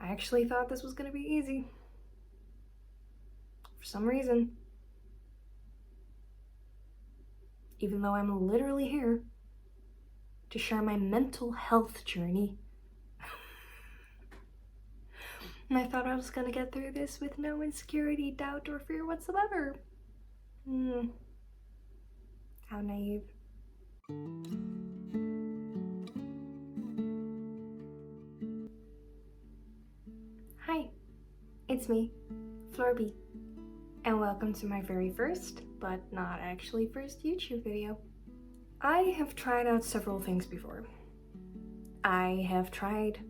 I actually thought this was gonna be easy. For some reason. Even though I'm literally here to share my mental health journey. And I thought I was gonna get through this with no insecurity, doubt, or fear whatsoever. How naive. Hi, it's me, Florby, and welcome to my very first, but not actually first YouTube video. I have tried out several things before. I have tried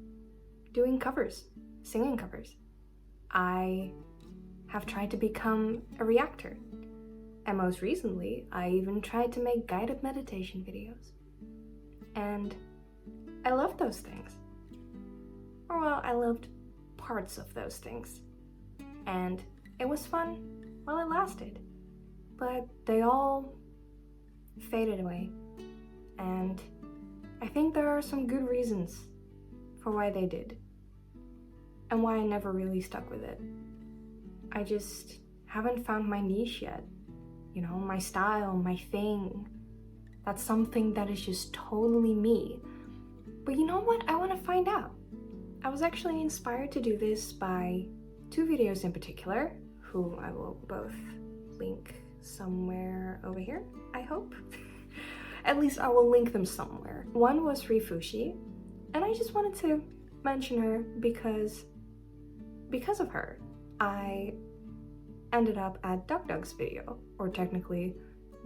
doing covers, singing covers. I have tried to become a reactor. And most recently, I even tried to make guided meditation videos. And I loved those things. Or well, I loved parts of those things. And it was fun while it lasted. But they all faded away. And I think there are some good reasons for why they did. And why I never really stuck with it. I just haven't found my niche yet. You know, my style, my thing. That's something that is just totally me. But you know what? I want to find out. I was actually inspired to do this by two videos in particular, who I will both link somewhere over here, I hope. At least I will link them somewhere. One was Rifushi, and I just wanted to mention her because of her, I ended up at Duck's video, or technically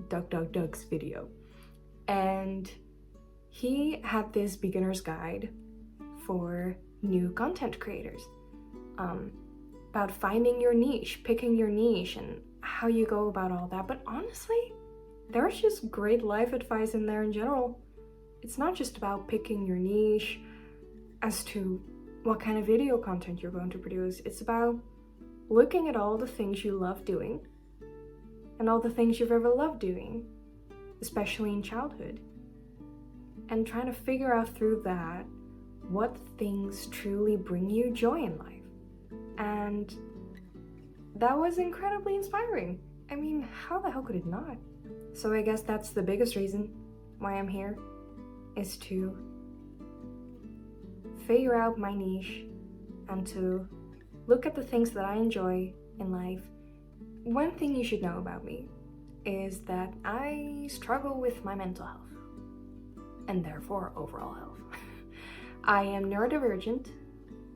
Duck's video. And he had this beginner's guide for new content creators, about finding your niche, picking your niche, and how you go about all that. But honestly, there's just great life advice in there in general. It's not just about picking your niche as to what kind of video content you're going to produce. It's about looking at all the things you love doing and all the things you've ever loved doing, especially in childhood, and trying to figure out through that what things truly bring you joy in life. And that was incredibly inspiring. I mean, how the hell could it not? So I guess that's the biggest reason why I'm here, is to figure out my niche and to look at the things that I enjoy in life. One thing you should know about me is that I struggle with my mental health, and therefore overall health. I am neurodivergent.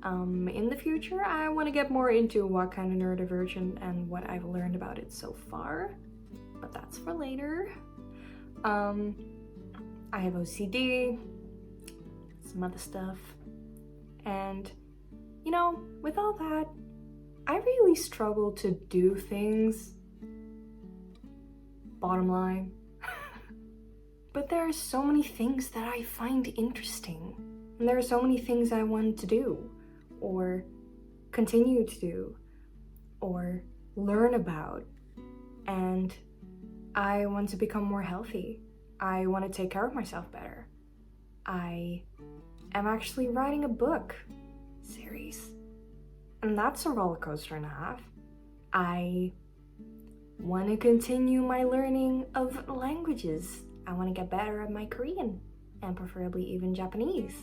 In the future, I want to get more into what kind of neurodivergent and what I've learned about it so far, but that's for later. I have OCD, some other stuff, and you know, with all that, I really struggle to do things, bottom line. But there are so many things that I find interesting, and there are so many things I want to do, or continue to do, or learn about, and I want to become more healthy. I want to take care of myself better. I am actually writing a book series, and that's a roller coaster and a half. I want to continue my learning of languages. I want to get better at my Korean, and preferably even Japanese.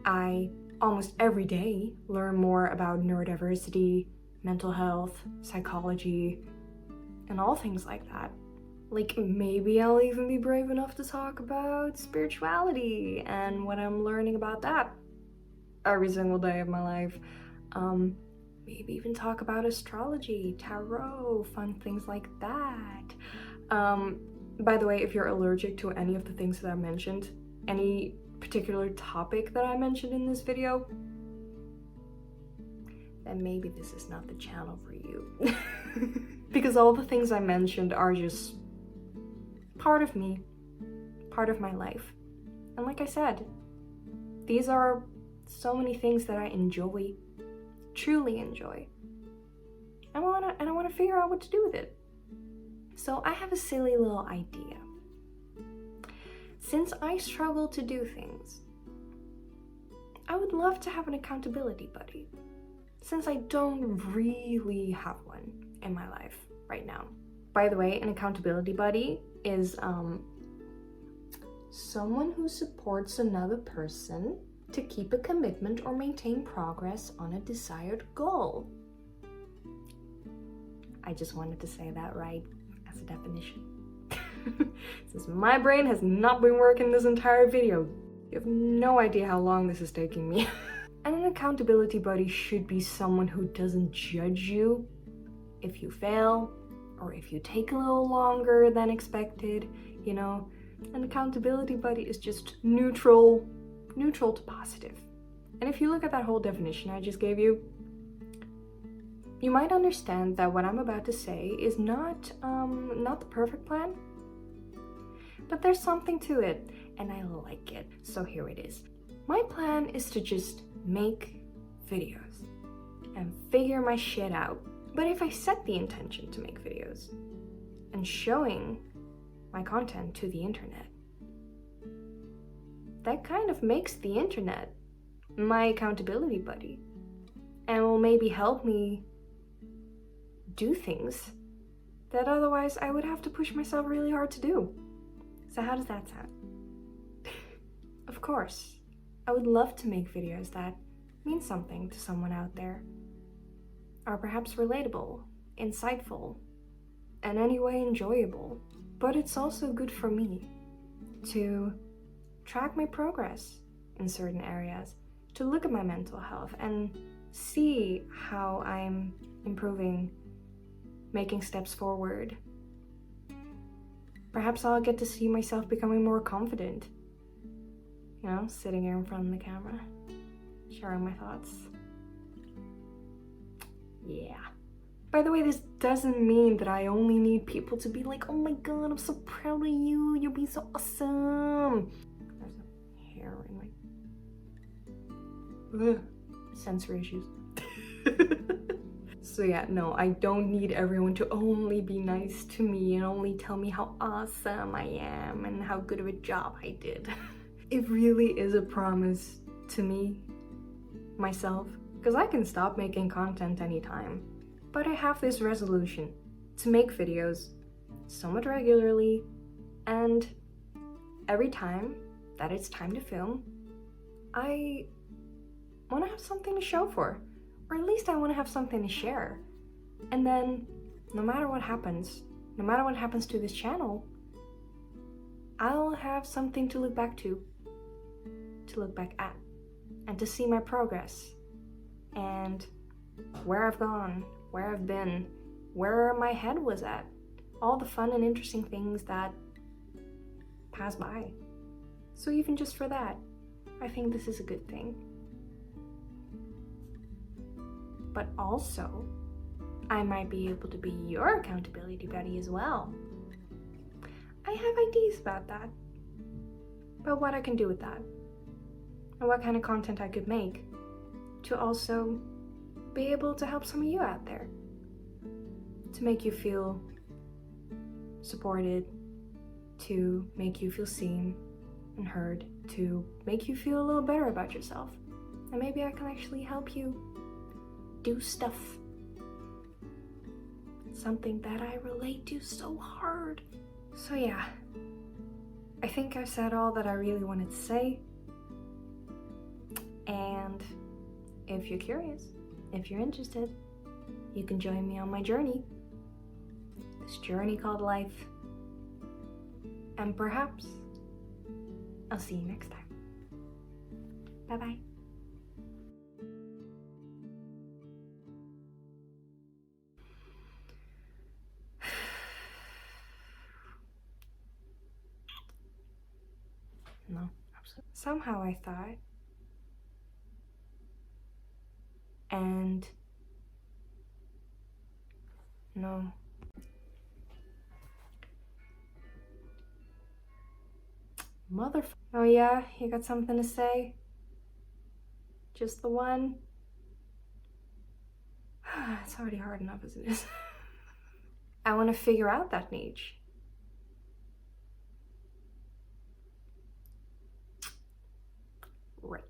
I almost every day learn more about neurodiversity, mental health, psychology, and all things like that. Like, maybe I'll even be brave enough to talk about spirituality and what I'm learning about that every single day of my life. Maybe even talk about astrology, tarot, fun things like that. By the way, if you're allergic to any of the things that I mentioned, any particular topic that I mentioned in this video, then maybe this is not the channel for you. Because all the things I mentioned are just part of me, part of my life. And like I said, these are so many things that I enjoy, truly enjoy. And I wanna figure out what to do with it. So I have a silly little idea. Since I struggle to do things, I would love to have an accountability buddy, since I don't really have one in my life right now. By the way, an accountability buddy is someone who supports another person to keep a commitment or maintain progress on a desired goal. I just wanted to say that right as a definition. Since my brain has not been working this entire video, you have no idea how long this is taking me. And an accountability buddy should be someone who doesn't judge you if you fail or if you take a little longer than expected, you know. An accountability buddy is just neutral to positive. And if you look at that whole definition I just gave you, you might understand that what I'm about to say is not the perfect plan, but there's something to it, and I like it. So here it is. My plan is to just make videos and figure my shit out. But if I set the intention to make videos and showing my content to the internet, that kind of makes the internet my accountability buddy and will maybe help me do things that otherwise I would have to push myself really hard to do. So how does that sound? Of course, I would love to make videos that mean something to someone out there, or perhaps relatable, insightful, and anyway enjoyable. But it's also good for me to track my progress in certain areas, to look at my mental health and see how I'm improving, making steps forward. Perhaps I'll get to see myself becoming more confident, you know, sitting here in front of the camera, sharing my thoughts. Yeah. By the way, this doesn't mean that I only need people to be like, oh my god, I'm so proud of you, you're being so awesome. There's a hair in my... sensory issues. So yeah, no, I don't need everyone to only be nice to me and only tell me how awesome I am and how good of a job I did. It really is a promise to me, myself, because I can stop making content anytime. But I have this resolution to make videos somewhat regularly, and every time that it's time to film, I want to have something to show for, or at least I want to have something to share. And then no matter what happens to this channel, I'll have something to look back at, and to see my progress, and where I've gone, where I've been, where my head was at, all the fun and interesting things that pass by. So even just for that, I think this is a good thing. But also, I might be able to be your accountability buddy as well. I have ideas about that, about what I can do with that, and what kind of content I could make to also be able to help some of you out there, to make you feel supported, to make you feel seen and heard, to make you feel a little better about yourself. And maybe I can actually help you do stuff, something that I relate to so hard. So yeah, I think I've said all that I really wanted to say. And if you're curious, if you're interested, you can join me on my journey. This journey called life. And perhaps I'll see you next time. Bye-bye. No, absolutely. Somehow I thought, and no. Oh yeah, you got something to say? Just the one? It's already hard enough as it is. I want to figure out that niche. Right.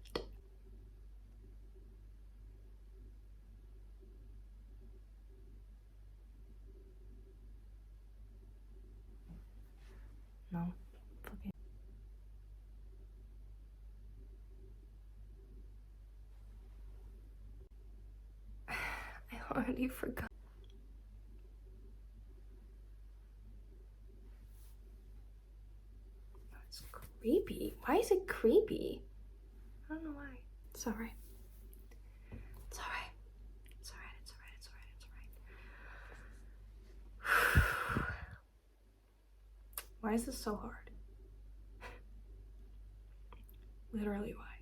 already forgot. That's creepy. Why is it creepy? I don't know why. It's alright. It's alright. It's alright. It's alright. It's alright. It's alright. Why is this so hard? Literally, why?